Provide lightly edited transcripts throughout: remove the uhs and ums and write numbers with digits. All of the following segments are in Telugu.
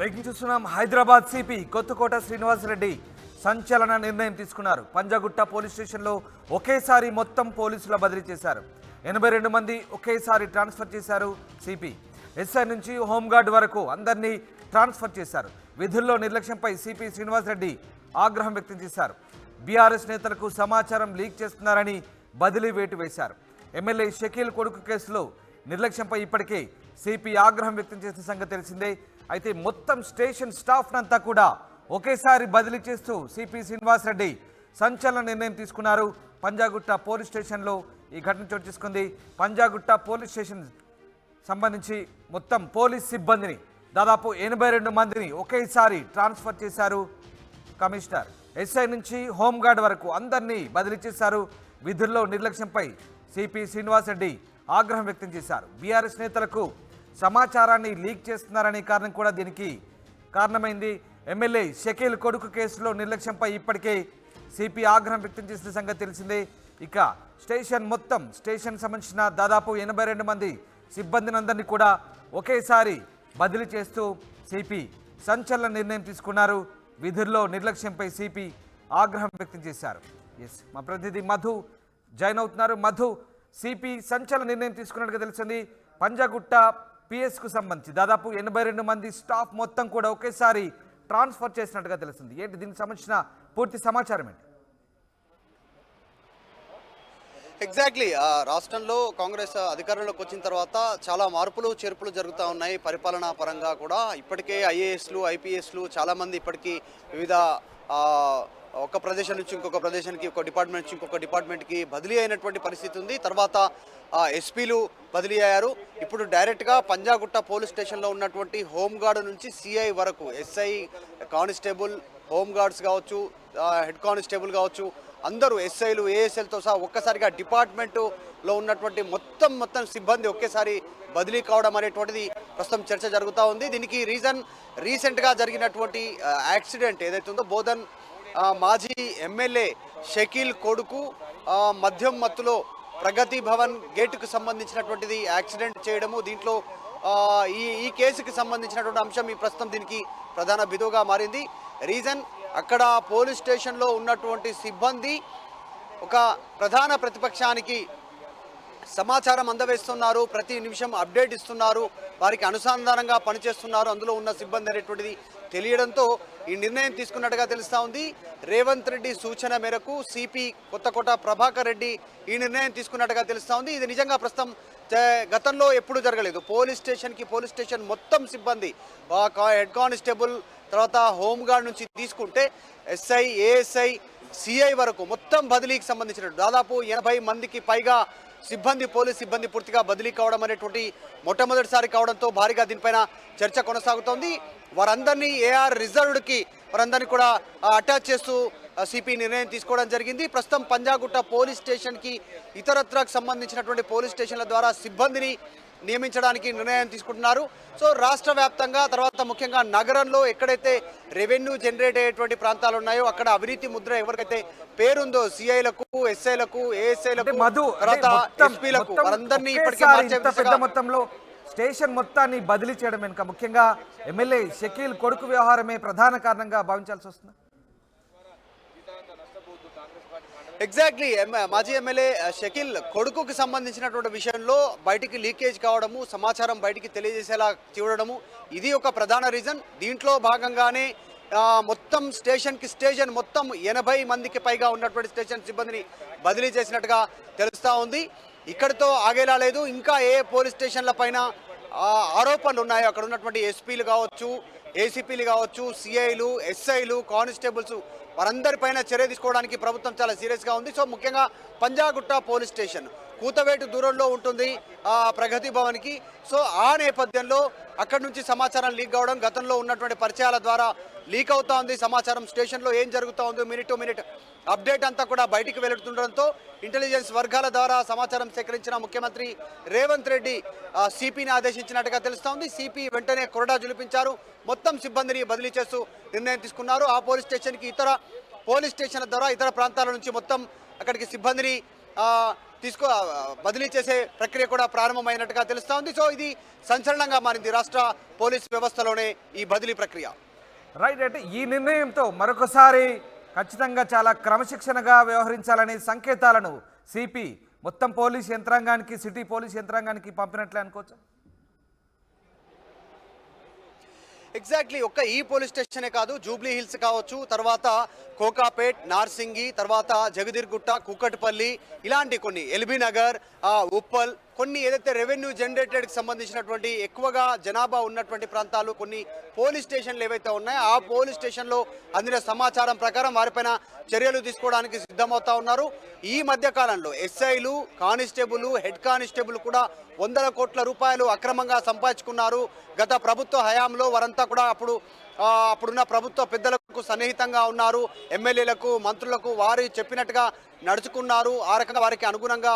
బ్రేకింగ్ చూస్తున్నాం. హైదరాబాద్ సిపి కొత్తకోట శ్రీనివాసరెడ్డి సంచలన నిర్ణయం తీసుకున్నారు. పంజాగుట్ట పోలీస్ స్టేషన్లో ఒకేసారి మొత్తం పోలీసుల బదిలీ చేశారు. 82 మంది ఒకేసారి ట్రాన్స్ఫర్ చేశారు సిపి. ఎస్ఐ నుంచి హోంగార్డ్ వరకు అందరినీ ట్రాన్స్ఫర్ చేశారు. విధుల్లో నిర్లక్ష్యంపై సిపి శ్రీనివాసరెడ్డి ఆగ్రహం వ్యక్తం చేశారు. బీఆర్ఎస్ నేతలకు సమాచారం లీక్ చేస్తున్నారని బదిలీ వేటు వేశారు. ఎమ్మెల్యే షకీల్ కొడుకు కేసులో నిర్లక్ష్యంపై ఇప్పటికే సిపి ఆగ్రహం వ్యక్తం చేసిన సంగతి తెలిసిందే. అయితే మొత్తం స్టేషన్ స్టాఫ్ నంతా కూడా ఒకేసారి బదిలీ చేస్తూ సిపి శ్రీనివాసరెడ్డి సంచలన నిర్ణయం తీసుకున్నారు. పంజాగుట్ట పోలీస్ స్టేషన్లో ఈ ఘటన చోటు చేసుకుంది. పంజాగుట్ట పోలీస్ స్టేషన్ సంబంధించి మొత్తం పోలీస్ సిబ్బందిని దాదాపు 82 మందిని ఒకేసారి ట్రాన్స్ఫర్ చేశారు కమిషనర్. ఎస్ఐ నుంచి హోంగార్డ్ వరకు అందరినీ బదిలీ చేశారు. విధుల్లో నిర్లక్ష్యంపై సిపి శ్రీనివాసరెడ్డి ఆగ్రహం వ్యక్తం చేశారు. బీఆర్ఎస్ నేతలకు సమాచారాన్ని లీక్ చేస్తున్నారనే కారణం కూడా దీనికి కారణమైంది. ఎమ్మెల్యే షకీల్ కొడుకు కేసులో నిర్లక్ష్యంపై ఇప్పటికే సిపి ఆగ్రహం వ్యక్తం చేసిన సంగతి తెలిసిందే. ఇక స్టేషన్ సంబంధించిన దాదాపు 82 మంది సిబ్బందిని అందరినీ కూడా ఒకేసారి బదిలీ చేస్తూ సిపి సంచలన నిర్ణయం తీసుకున్నారు. విధుల్లో నిర్లక్ష్యంపై సిపి ఆగ్రహం వ్యక్తం చేశారు. మా ప్రతినిధి మధు జాయిన్ అవుతున్నారు. మధు, సిపి సంచలన నిర్ణయం తీసుకున్నట్టుగా తెలిసింది. పంజాగుట్ట పిఎస్కు సంబంధించి దాదాపు 82 మంది స్టాఫ్ మొత్తం కూడా ఒకేసారి ట్రాన్స్ఫర్ చేసినట్టుగా తెలిసింది. ఏంటి దీనికి సంబంధించిన పూర్తి సమాచారం ఏంటి? ఎగ్జాక్ట్లీ రాష్ట్రంలో కాంగ్రెస్ అధికారంలోకి వచ్చిన తర్వాత చాలా మార్పులు చేర్పులు జరుగుతూ ఉన్నాయి. పరిపాలనా పరంగా కూడా ఇప్పటికే ఐఏఎస్లు ఐపీఎస్లు చాలామంది ఇప్పటికీ వివిధ ఒక ప్రదేశం నుంచి ఇంకొక ప్రదేశానికి, ఒక డిపార్ట్మెంట్ నుంచి ఇంకొక డిపార్ట్మెంట్కి బదిలీ అయినటువంటి పరిస్థితి ఉంది. తర్వాత ఎస్పీలు బదిలీ అయ్యారు. ఇప్పుడు డైరెక్ట్గా పంజాగుట్ట పోలీస్ స్టేషన్లో ఉన్నటువంటి హోంగార్డ్ నుంచి సిఐ వరకు, ఎస్ఐ, కానిస్టేబుల్, హోంగార్డ్స్ కావచ్చు, హెడ్ కానిస్టేబుల్ కావచ్చు, అందరూ ఎస్ఐలు ఏఎస్ఎల్తో సహా ఒక్కసారిగా డిపార్ట్మెంటులో ఉన్నటువంటి మొత్తం సిబ్బంది ఒకేసారి బదిలీ కావడం అనేటువంటిది ప్రస్తుతం చర్చ జరుగుతూ ఉంది. దీనికి రీసెంట్గా జరిగినటువంటి యాక్సిడెంట్ ఏదైతే ఉందో, బోధన్ మాజీ ఎమ్మెల్యే షకీల్ కొడుకు మద్యం మత్తులో ప్రగతి భవన్ గేటుకు సంబంధించినటువంటిది యాక్సిడెంట్ చేయడము, దీంట్లో ఈ కేసుకి సంబంధించినటువంటి అంశం ఈ ప్రస్తుతం దీనికి ప్రధాన బిదువుగా మారింది. రీజన్ అక్కడ పోలీస్ స్టేషన్లో ఉన్నటువంటి సిబ్బంది ఒక ప్రధాన ప్రతిపక్షానికి సమాచారం అందవేస్తున్నారు, ప్రతి నిమిషం అప్డేట్ ఇస్తున్నారు, వారికి అనుసంధానంగా పనిచేస్తున్నారు అందులో ఉన్న సిబ్బంది అనేటువంటిది తెలియడంతో ఈ నిర్ణయం తీసుకున్నట్టుగా తెలుస్తూ ఉంది. రేవంత్ రెడ్డి సూచన మేరకు సిపి కొత్తకోట ప్రభాకర్ రెడ్డి ఈ నిర్ణయం తీసుకున్నట్టుగా తెలుస్తూ ఉంది. ఇది నిజంగా ప్రస్తుతం గతంలో ఎప్పుడు జరగలేదు. పోలీస్ స్టేషన్ మొత్తం సిబ్బంది, హెడ్ కానిస్టేబుల్, తర్వాత హోంగార్డ్ నుంచి తీసుకుంటే ఎస్ఐ, ఏఎస్ఐ, సిఐ వరకు మొత్తం బదిలీకి సంబంధించిన దాదాపు 80 మందికి పైగా పోలీస్ సిబ్బంది పూర్తిగా బదిలీ కావడం అనేటువంటి మొట్టమొదటిసారి కావడంతో భారీగా దీనిపైన చర్చ కొనసాగుతోంది. వారందరినీ ఏఆర్ రిజర్వ్డ్కి వారందరినీ కూడా అటాచ్ చేస్తూ సిపి నిర్ణయం తీసుకోవడం జరిగింది. ప్రస్తుతం పంజాగుట్ట పోలీస్ స్టేషన్కి ఇతరత్రకు సంబంధించినటువంటి పోలీస్ స్టేషన్ల ద్వారా సిబ్బందిని నియమించడానికి నిర్ణయం తీసుకుంటున్నారు. సో రాష్ట్ర వ్యాప్తంగా, తర్వాత ముఖ్యంగా నగరంలో ఎక్కడైతే రెవెన్యూ జనరేట్ అయ్యేటువంటి ప్రాంతాలు ఉన్నాయో అక్కడ అవినీతి ముద్ర ఎవరికైతే పేరుందో సిఐలకు, ఎస్ఐలకు, ఏఎస్ఐలకు, తర్వాత ఎస్పీలకు వారందరినీ ఇప్పటికే పెద్ద మొత్తంలో స్టేషన్ మొత్తాన్ని బదిలీ చేయడం వెనుక ముఖ్యంగా ఎమ్మెల్యే షకీల్ కొడుకు వ్యవహారమే ప్రధాన కారణంగా భావించాల్సి వస్తుంది. ఎగ్జాక్ట్లీ మాజీ ఎమ్మెల్యే షకీల్ కొడుకుకి సంబంధించినటువంటి విషయంలో బయటికి లీకేజ్ కావడము, సమాచారం బయటికి తెలియజేసేలా చూడడము, ఇది ఒక ప్రధాన రీజన్. దీంట్లో భాగంగానే మొత్తం స్టేషన్ మొత్తం 80 మందికి పైగా ఉన్నటువంటి స్టేషన్ సిబ్బందిని బదిలీ చేసినట్టుగా తెలుస్తూ ఉంది. ఇక్కడితో ఆగేలా లేదు. ఇంకా ఏ పోలీస్ స్టేషన్ల పైన ఆరోపణలు ఉన్నాయో అక్కడ ఉన్నటువంటి ఎస్పీలు కావచ్చు, ఏసీపీలు కావచ్చు, సిఐలు, ఎస్ఐలు, కానిస్టేబుల్స్ వారందరిపైన చర్య తీసుకోవడానికి ప్రభుత్వం చాలా సీరియస్గా ఉంది. సో ముఖ్యంగా పంజాగుట్ట పోలీస్ స్టేషన్ కూతవేటు దూరంలో ఉంటుంది ప్రగతి భవన్కి. సో ఆ నేపథ్యంలో అక్కడి నుంచి సమాచారం లీక్ కావడం, గతంలో ఉన్నటువంటి పరిచయాల ద్వారా లీక్ అవుతా ఉంది సమాచారం. స్టేషన్లో ఏం జరుగుతూ ఉందో మినిట్ టు మినిట్ అప్డేట్ అంతా కూడా బయటికి వెళ్తుండడంతో ఇంటెలిజెన్స్ వర్గాల ద్వారా సమాచారం సేకరించిన ముఖ్యమంత్రి రేవంత్ రెడ్డి సిపిని ఆదేశించినట్టుగా తెలుస్తూ ఉంది. సిపి వెంటనే కొరడా జులిపించారు. మొత్తం సిబ్బందిని బదిలీ చేస్తూ నిర్ణయం తీసుకున్నారు. ఆ పోలీస్ స్టేషన్కి ఇతర పోలీస్ స్టేషన్ల ద్వారా ఇతర ప్రాంతాల నుంచి మొత్తం అక్కడికి సిబ్బందిని బదిలీ చేసే ప్రక్రియ కూడా ప్రారంభమైనట్టుగా తెలుస్తూ ఉంది. సో ఇది సంచలనంగా మారింది రాష్ట్ర పోలీస్ వ్యవస్థలోనే ఈ బదిలీ ప్రక్రియ. రైట్. అంటే ఈ నిర్ణయంతో మరొకసారి ఖచ్చితంగా చాలా క్రమశిక్షణగా వ్యవహరించాలనే సంకేతాలను సిపి మొత్తం పోలీస్ యంత్రాంగానికి, సిటీ పోలీస్ యంత్రాంగానికి పంపినట్లే అనుకోవచ్చు. ఎగ్జాక్ట్లీ. ఒక్క ఈ పోలీస్ స్టేషనే కాదు, జూబ్లీ హిల్స్ కావచ్చు, తర్వాత కోకాపేట్, నార్సింగి, తర్వాత జగదీర్గుట్ట, కుక్కట్పల్లి, ఇలాంటి కొన్ని ఎల్బీ నగర్, ఉప్పల్, కొన్ని ఏదైతే రెవెన్యూ జనరేటెడ్కి సంబంధించినటువంటి ఎక్కువగా జనాభా ఉన్నటువంటి ప్రాంతాలు, కొన్ని పోలీస్ స్టేషన్లు ఏవైతే ఉన్నాయో ఆ పోలీస్ స్టేషన్లో అందిన సమాచారం ప్రకారం వారిపైన చర్యలు తీసుకోవడానికి సిద్ధమవుతా ఉన్నారు. ఈ మధ్య కాలంలో ఎస్ఐలు, కానిస్టేబుల్, హెడ్ కానిస్టేబుల్ కూడా వందల కోట్ల రూపాయలు అక్రమంగా సంపాదించుకున్నారు. గత ప్రభుత్వ హయాంలో వారంతా కూడా అప్పుడున్న ప్రభుత్వ పెద్దలకు సన్నిహితంగా ఉన్నారు. ఎమ్మెల్యేలకు, మంత్రులకు వారు చెప్పినట్టుగా నడుచుకున్నారు. ఆ రకంగా వారికి అనుగుణంగా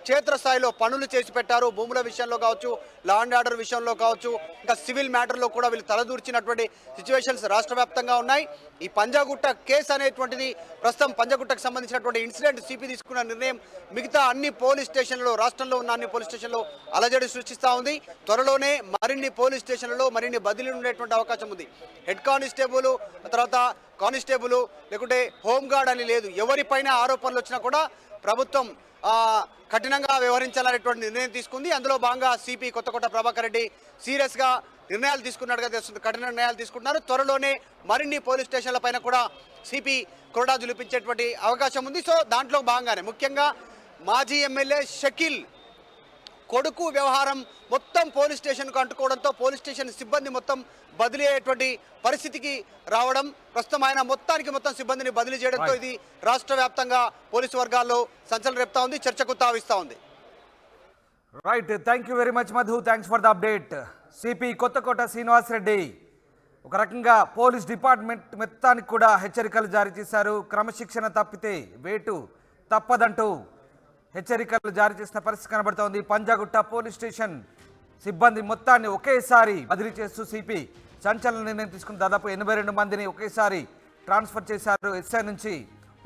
క్షేత్రస్థాయిలో పనులు చేసి పెట్టారు. భూముల విషయంలో కావచ్చు, లా అండ్ ఆర్డర్ విషయంలో కావచ్చు, ఇంకా సివిల్ మ్యాటర్లో కూడా వీళ్ళు తలదూర్చినటువంటి సిచ్యువేషన్స్ రాష్ట్ర వ్యాప్తంగా ఉన్నాయి. ఈ పంజాగుట్ట కేసు అనేటువంటిది ప్రస్తుతం పంజాగుట్టకు సంబంధించినటువంటి ఇన్సిడెంట్ సిపి తీసుకున్న నిర్ణయం మిగతా అన్ని పోలీస్ స్టేషన్లలో, రాష్ట్రంలో ఉన్న అన్ని పోలీస్ స్టేషన్లో అలజడి సృష్టిస్తూ ఉంది. త్వరలోనే మరిన్ని పోలీస్ స్టేషన్లలో మరిన్ని బదిలీలు ఉండేటువంటి అవకాశం ఉంది. హెడ్ కానిస్టేబుల్, తర్వాత కానిస్టేబుల్, లేకుంటే హోంగార్డ్ అని లేదు, ఎవరిపైన ఆరోపణలు వచ్చినా కూడా ప్రభుత్వం కఠినంగా వ్యవహరించాలనేటువంటి నిర్ణయం తీసుకుంది. అందులో భాగంగా సిపి కొత్తకోట ప్రభాకర్ రెడ్డి సీరియస్గా నిర్ణయాలు తీసుకున్నట్టుగా తెలుస్తుంది, కఠిన నిర్ణయాలు తీసుకుంటున్నారు. త్వరలోనే మరిన్ని పోలీస్ స్టేషన్ల పైన కూడా సిపి కొరడా జులిపించేటువంటి అవకాశం ఉంది. సో దాంట్లో భాగంగానే ముఖ్యంగా మాజీ ఎమ్మెల్యే షకీల్ కొడుకు వ్యవహారం మొత్తం పోలీస్ స్టేషన్కు అంటుకోవడంతో పోలీస్ స్టేషన్ సిబ్బంది మొత్తం బదిలీ అయ్యేటువంటి పరిస్థితికి రావడం, ప్రస్తుతం ఆయన మొత్తం సిబ్బందిని బదిలీ చేయడంతో ఇది రాష్ట్ర వ్యాప్తంగా పోలీసు వర్గాల్లో సంచలనం రేపుతా ఉంది, చర్చకు తావిస్తూ ఉంది. Right. Thank you very much Madhu. Thanks for the update. CP Kothakota Srinivas Reddy ఒక రకంగా పోలీస్ డిపార్ట్మెంట్ మొత్తానికి కూడా హెచ్చరికలు జారీ చేశారు. క్రమశిక్షణ తప్పితే వేటు తప్పదంటూ హెచ్చరికలు జారీ చేసిన పరిస్థితి కనబడుతోంది. పంజాగుట్ట పోలీస్ స్టేషన్ సిబ్బంది మొత్తాన్ని ఒకేసారి బదిలీ చేస్తూ సిపి సంచలన నిర్ణయం తీసుకుని దాదాపు 82 మందిని ఒకేసారి ట్రాన్స్ఫర్ చేశారు. ఎస్ఐ నుంచి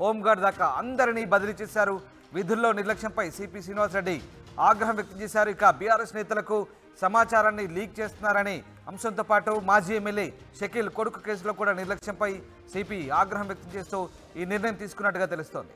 హోంగార్డ్ దాకా అందరినీ బదిలీ చేశారు. విధుల్లో నిర్లక్ష్యంపై సిపి శ్రీనివాస్ రెడ్డి ఆగ్రహం వ్యక్తం చేశారు. ఇక బీఆర్ఎస్ నేతలకు సమాచారాన్ని లీక్ చేస్తున్నారని అంశంతో పాటు మాజీ ఎమ్మెల్యే షకీల్ కొడుకు కేసులో కూడా నిర్లక్ష్యంపై సిపి ఆగ్రహం వ్యక్తం చేస్తూ ఈ నిర్ణయం తీసుకున్నట్టుగా తెలుస్తోంది.